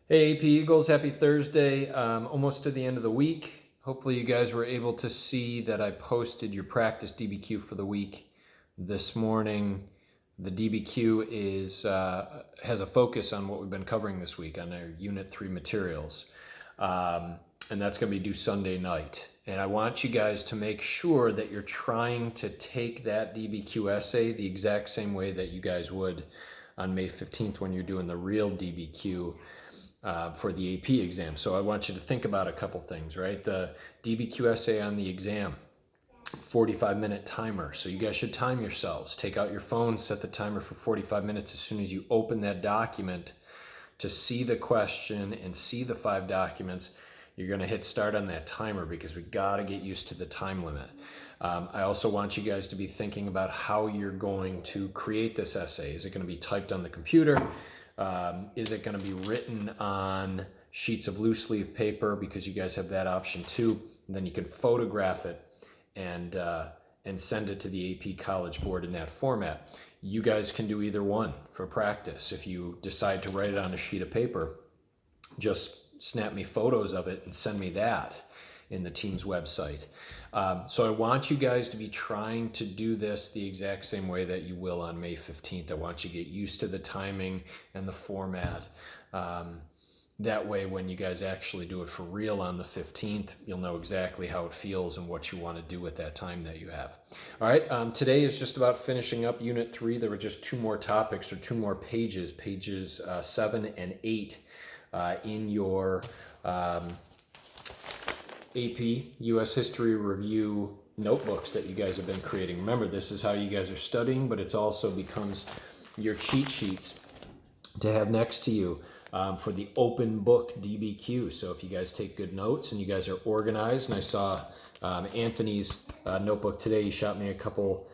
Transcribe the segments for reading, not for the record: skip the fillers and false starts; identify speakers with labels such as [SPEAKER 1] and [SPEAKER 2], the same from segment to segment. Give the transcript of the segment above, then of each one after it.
[SPEAKER 1] Hey AP Eagles, happy Thursday. Almost to the end of the week. Hopefully you guys were able to see that I posted your practice DBQ for the week this morning. The DBQ has a focus on what we've been covering this week on our Unit 3 materials. And that's going to be due Sunday night. And I want you guys to make sure that you're trying to take that DBQ essay the exact same way that you guys would on May 15th when you're doing the real DBQ for the AP exam. So I want you to think about a couple things, right? The DBQ essay on the exam, 45-minute timer. So you guys should time yourselves. Take out your phone, set the timer for 45 minutes as soon as you open that document to see the question and see the 5 documents. You're going to hit start on that timer because we got to get used to the time limit. I also want you guys to be thinking about how you're going to create this essay. Is it going to be typed on the computer? Is it going to be written on sheets of loose leaf paper, because you guys have that option too? And then you can photograph it and send it to the AP College Board in that format. You guys can do either one for practice. If you decide to write it on a sheet of paper, just snap me photos of it and send me that in the team's website. So I want you guys to be trying to do this the exact same way that you will on May 15th. I want you to get used to the timing and the format. That way, when you guys actually do it for real on the 15th, you'll know exactly how it feels and what you want to do with that time that you have. All right, today is just about finishing up Unit 3. There were just 2 more topics, or 2 more pages, pages 7 and 8 in your AP U.S. History Review notebooks that you guys have been creating. Remember, this is how you guys are studying, but it also becomes your cheat sheets to have next to you for the open book DBQ. So if you guys take good notes and you guys are organized, and I saw Anthony's notebook today, he shot me a couple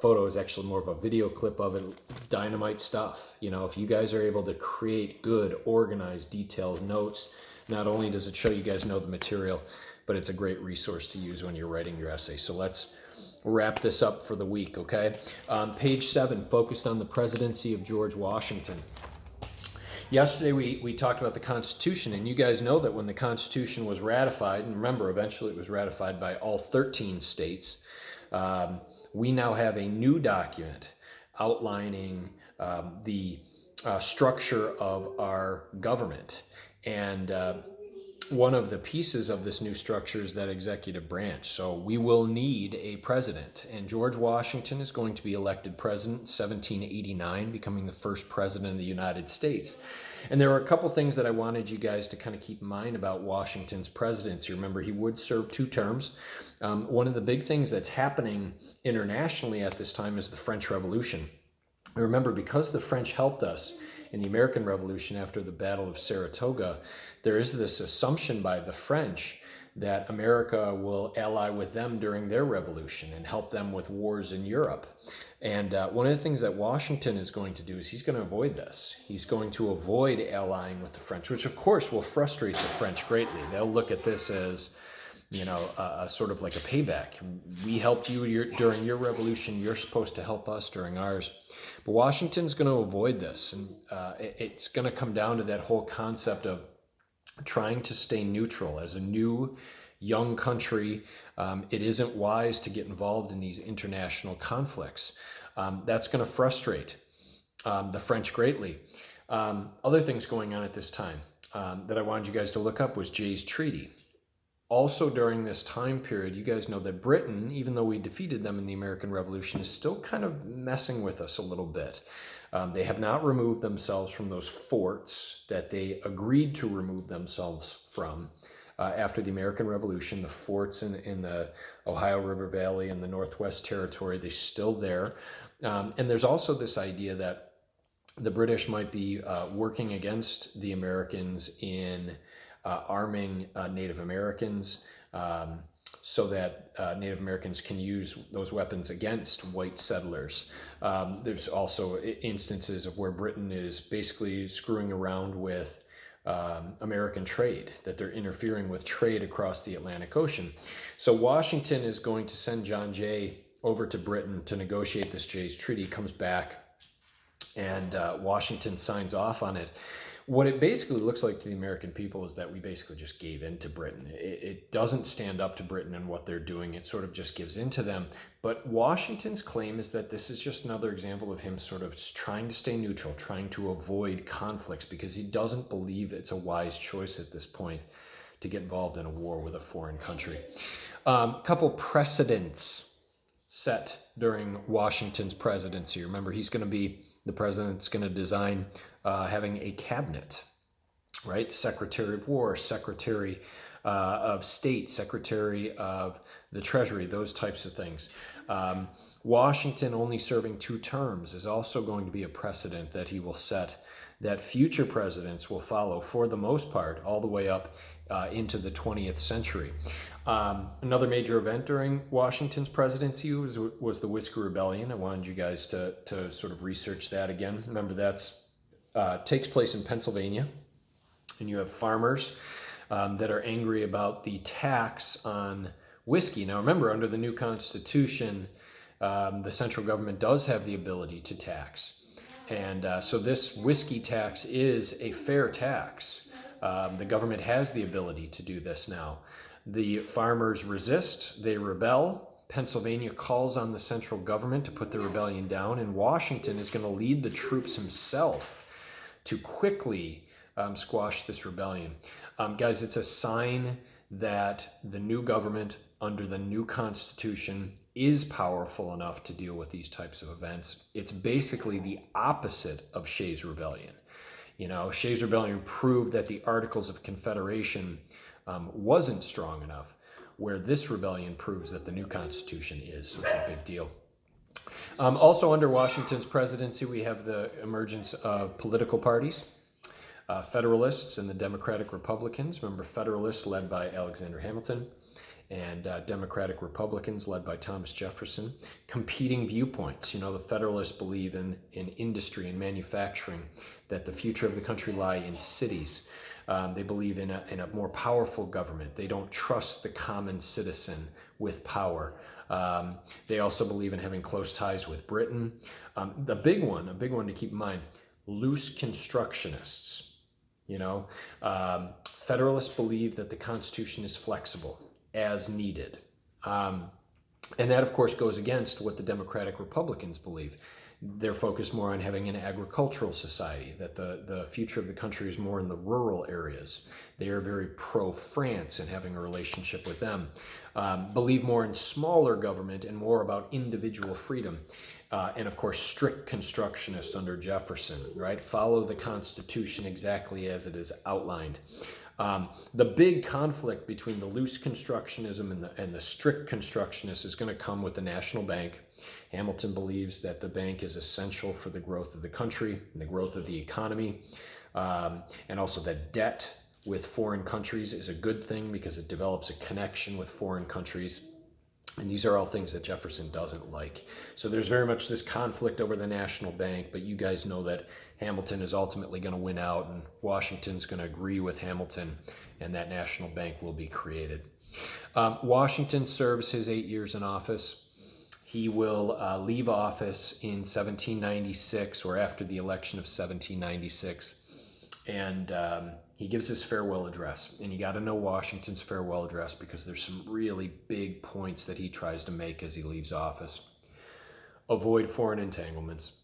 [SPEAKER 1] photos, actually more of a video clip of it, dynamite stuff. You know, if you guys are able to create good, organized, detailed notes, not only does it show you guys know the material, but it's a great resource to use when you're writing your essay. So let's wrap this up for the week, okay? Page 7, focused on the presidency of George Washington. Yesterday we talked about the Constitution, and you guys know that when the Constitution was ratified, and remember, eventually it was ratified by all 13 states, we now have a new document outlining the structure of our government. And one of the pieces of this new structure is that executive branch. So we will need a president. And George Washington is going to be elected president in 1789, becoming the first president of the United States. And there are a couple things that I wanted you guys to kind of keep in mind about Washington's presidency. Remember, he would serve 2 terms. One of the big things that's happening internationally at this time is the French Revolution. Remember, because the French helped us in the American Revolution after the Battle of Saratoga, there is this assumption by the French that America will ally with them during their revolution and help them with wars in Europe. And one of the things that Washington is going to do is he's going to avoid this. He's going to avoid allying with the French, which of course will frustrate the French greatly. They'll look at this as, you know, sort of like a payback. We helped you during your revolution. You're supposed to help us during ours. But Washington's going to avoid this. And it's going to come down to that whole concept of trying to stay neutral. As a new, young country, it isn't wise to get involved in these international conflicts. That's going to frustrate the French greatly. Other things going on at this time that I wanted you guys to look up was Jay's Treaty. Also during this time period, you guys know that Britain, even though we defeated them in the American Revolution, is still kind of messing with us a little bit. They have not removed themselves from those forts that they agreed to remove themselves from after the American Revolution. The forts in the Ohio River Valley and the Northwest Territory, they're still there. And there's also this idea that the British might be working against the Americans in arming Native Americans so that Native Americans can use those weapons against white settlers. There's also instances of where Britain is basically screwing around with American trade, that they're interfering with trade across the Atlantic Ocean. So Washington is going to send John Jay over to Britain to negotiate this Jay's Treaty, comes back, and Washington signs off on it. What it basically looks like to the American people is that we basically just gave in to Britain. It doesn't stand up to Britain and what they're doing. It sort of just gives in to them. But Washington's claim is that this is just another example of him sort of trying to stay neutral, trying to avoid conflicts, because he doesn't believe it's a wise choice at this point to get involved in a war with a foreign country. Couple precedents set during Washington's presidency. Remember, the president's going to design having a cabinet, right? Secretary of War, Secretary of State, Secretary of the Treasury, those types of things. Washington only serving 2 terms is also going to be a precedent that he will set, that future presidents will follow for the most part all the way up into the 20th century. Another major event during Washington's presidency was the Whiskey Rebellion. I wanted you guys to sort of research that again. Remember, that's takes place in Pennsylvania, and you have farmers that are angry about the tax on whiskey. Now remember, under the new Constitution, the central government does have the ability to tax. And so this whiskey tax is a fair tax. The government has the ability to do this now. The farmers resist, they rebel. Pennsylvania calls on the central government to put the rebellion down, and Washington is going to lead the troops himself to quickly squash this rebellion. Guys, it's a sign that the new government under the new Constitution is powerful enough to deal with these types of events. It's basically the opposite of Shays' Rebellion. You know, Shays' Rebellion proved that the Articles of Confederation wasn't strong enough, where this rebellion proves that the new Constitution is. So it's a big deal. Also under Washington's presidency, we have the emergence of political parties. Federalists and the Democratic Republicans. Remember, Federalists led by Alexander Hamilton, and Democratic Republicans led by Thomas Jefferson. Competing viewpoints. You know, the Federalists believe in industry and manufacturing, that the future of the country lie in cities. They believe in a more powerful government. They don't trust the common citizen with power. They also believe in having close ties with Britain. A big one to keep in mind, loose constructionists. You know, Federalists believe that the Constitution is flexible as needed. And that, of course, goes against what the Democratic Republicans believe. They're focused more on having an agricultural society, that the future of the country is more in the rural areas. They are very pro-France and having a relationship with them. Believe more in smaller government and more about individual freedom. And of course, strict constructionists under Jefferson, right? Follow the Constitution exactly as it is outlined. The big conflict between the loose constructionism and the strict constructionists is going to come with the national bank. Hamilton believes that the bank is essential for the growth of the country and the growth of the economy, and also that debt with foreign countries is a good thing because it develops a connection with foreign countries. And these are all things that Jefferson doesn't like. So there's very much this conflict over the national bank, but you guys know that Hamilton is ultimately going to win out, and Washington's going to agree with Hamilton, and that national bank will be created. Washington serves his 8 years in office. He will leave office in 1796, or after the election of 1796, and he gives his farewell address. And you got to know Washington's farewell address because there's some really big points that he tries to make as he leaves office. Avoid foreign entanglements.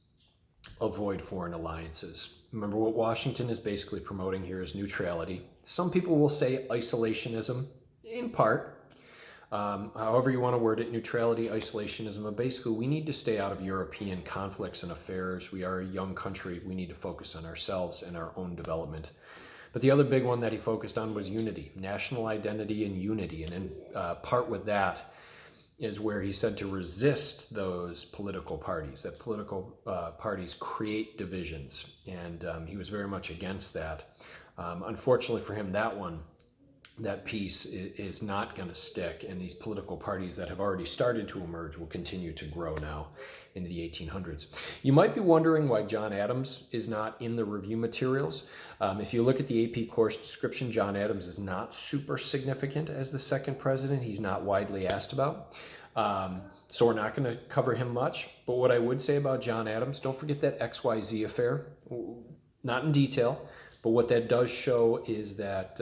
[SPEAKER 1] Avoid foreign alliances. Remember, what Washington is basically promoting here is neutrality. Some people will say isolationism, in part. However you want to word it, neutrality, isolationism, but basically we need to stay out of European conflicts and affairs. We are a young country. We need to focus on ourselves and our own development. But the other big one that he focused on was unity, national identity and unity. And in part with that is where he said to resist those political parties, that political parties create divisions. And he was very much against that. Unfortunately for him, that piece is not going to stick, and these political parties that have already started to emerge will continue to grow now into the 1800s. You might be wondering why John Adams is not in the review materials. If you look at the AP course description, John Adams is not super significant as the second president. He's not widely asked about. So we're not going to cover him much. But what I would say about John Adams, don't forget that XYZ affair. Not in detail, But what that does show is that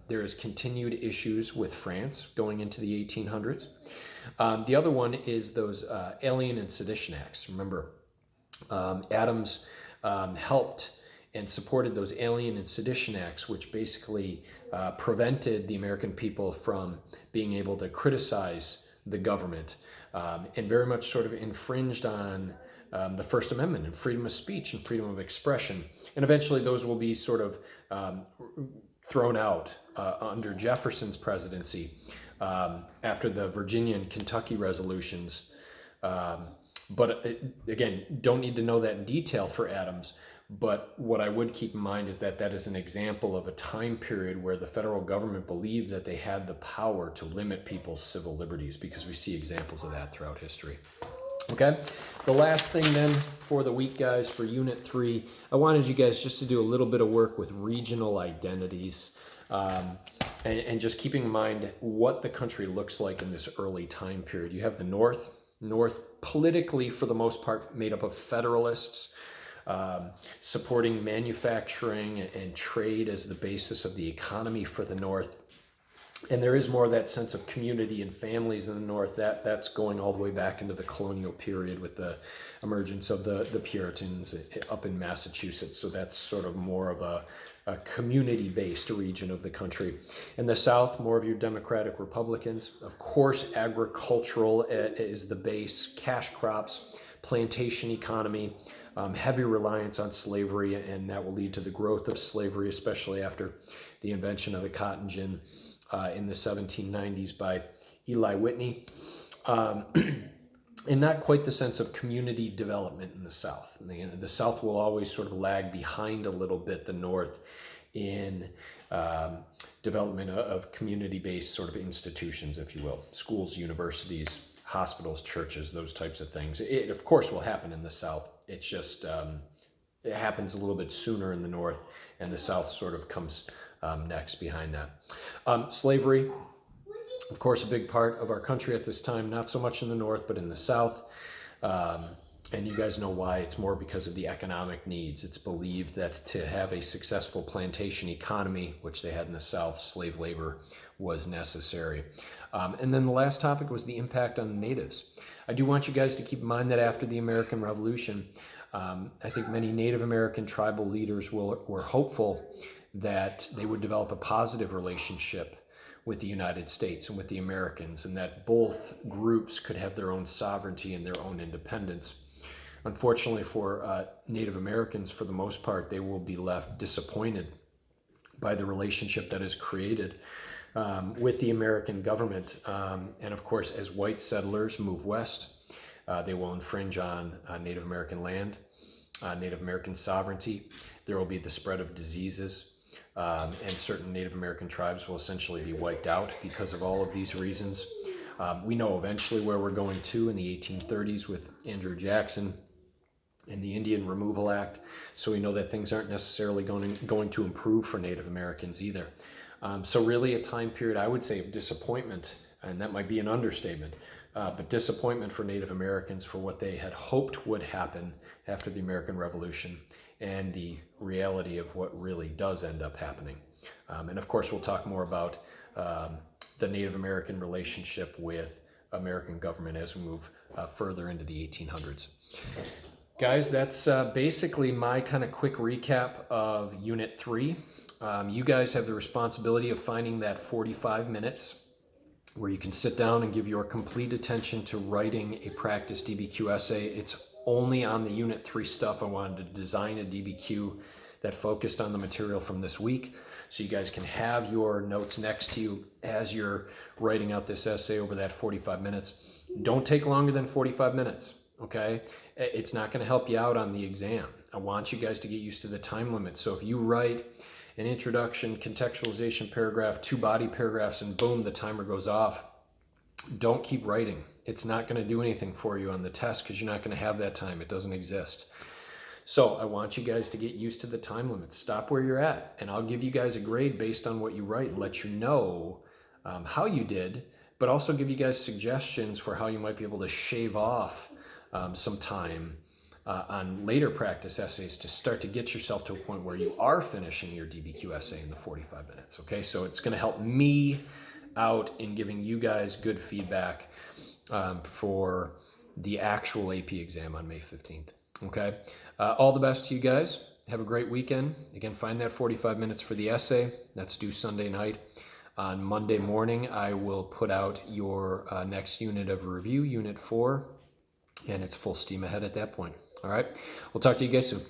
[SPEAKER 1] there is continued issues with France going into the 1800s. The other one is those Alien and Sedition Acts. Remember, Adams helped and supported those Alien and Sedition Acts, which basically prevented the American people from being able to criticize the government, and very much sort of infringed on the First Amendment and freedom of speech and freedom of expression. And eventually those will be sort of thrown out under Jefferson's presidency after the Virginia and Kentucky resolutions. But again, don't need to know that in detail for Adams. But what I would keep in mind is that that is an example of a time period where the federal government believed that they had the power to limit people's civil liberties, because we see examples of that throughout history. Okay, the last thing then for the week, guys, for Unit 3, I wanted you guys just to do a little bit of work with regional identities, and just keeping in mind what the country looks like in this early time period. You have the North politically, for the most part, made up of Federalists, supporting manufacturing and trade as the basis of the economy for the North. And there is more of that sense of community and families in the North. That's going all the way back into the colonial period with the emergence of the Puritans up in Massachusetts. So that's sort of more of a community-based region of the country. In the South, more of your Democratic Republicans. Of course, agricultural is the base, cash crops, plantation economy, heavy reliance on slavery, and that will lead to the growth of slavery, especially after the invention of the cotton gin in the 1790s by Eli Whitney. And not quite the sense of community development in the South. The South will always sort of lag behind a little bit the North in development of community-based sort of institutions, if you will, schools, universities, hospitals, churches, those types of things. It, of course, will happen in the South. It's just, it happens a little bit sooner in the North, and the South sort of comes next behind that. Slavery, of course, a big part of our country at this time, not so much in the North, but in the South. And you guys know why. It's more because of the economic needs. It's believed that to have a successful plantation economy, which they had in the South, slave labor was necessary. And then the last topic was the impact on the natives. I do want you guys to keep in mind that after the American Revolution, I think many Native American tribal leaders were hopeful that they would develop a positive relationship with the United States and with the Americans, and that both groups could have their own sovereignty and their own independence. Unfortunately for Native Americans, for the most part, they will be left disappointed by the relationship that is created with the American government. And of course, as white settlers move west, they will infringe on Native American land, Native American sovereignty. There will be the spread of diseases. And certain Native American tribes will essentially be wiped out because of all of these reasons. We know eventually where we're going to in the 1830s with Andrew Jackson and the Indian Removal Act. So we know that things aren't necessarily going to improve for Native Americans either. So really a time period, I would say, of disappointment, and that might be an understatement, but disappointment for Native Americans for what they had hoped would happen after the American Revolution, and the reality of what really does end up happening. And of course, we'll talk more about the Native American relationship with American government as we move further into the 1800s. Guys, that's basically my kind of quick recap of Unit 3. You guys have the responsibility of finding that 45 minutes where you can sit down and give your complete attention to writing a practice DBQ essay. It's only on the Unit 3 stuff. I wanted to design a DBQ that focused on the material from this week, so you guys can have your notes next to you as you're writing out this essay over that 45 minutes. Don't take longer than 45 minutes, okay? It's not gonna help you out on the exam. I want you guys to get used to the time limit. So if you write an introduction, contextualization paragraph, 2 body paragraphs, and boom, the timer goes off, don't keep writing. It's not going to do anything for you on the test because you're not going to have that time. It doesn't exist. So I want you guys to get used to the time limit. Stop where you're at, and I'll give you guys a grade based on what you write and let you know how you did, but also give you guys suggestions for how you might be able to shave off some time on later practice essays to start to get yourself to a point where you are finishing your DBQ essay in the 45 minutes. Okay, so it's going to help me out in giving you guys good feedback for the actual AP exam on May 15th. Okay, all the best to you guys. Have a great weekend. Again, find that 45 minutes for the essay. That's due Sunday night. On Monday morning, I will put out your next unit of review, Unit 4, and it's full steam ahead at that point. All right, we'll talk to you guys soon.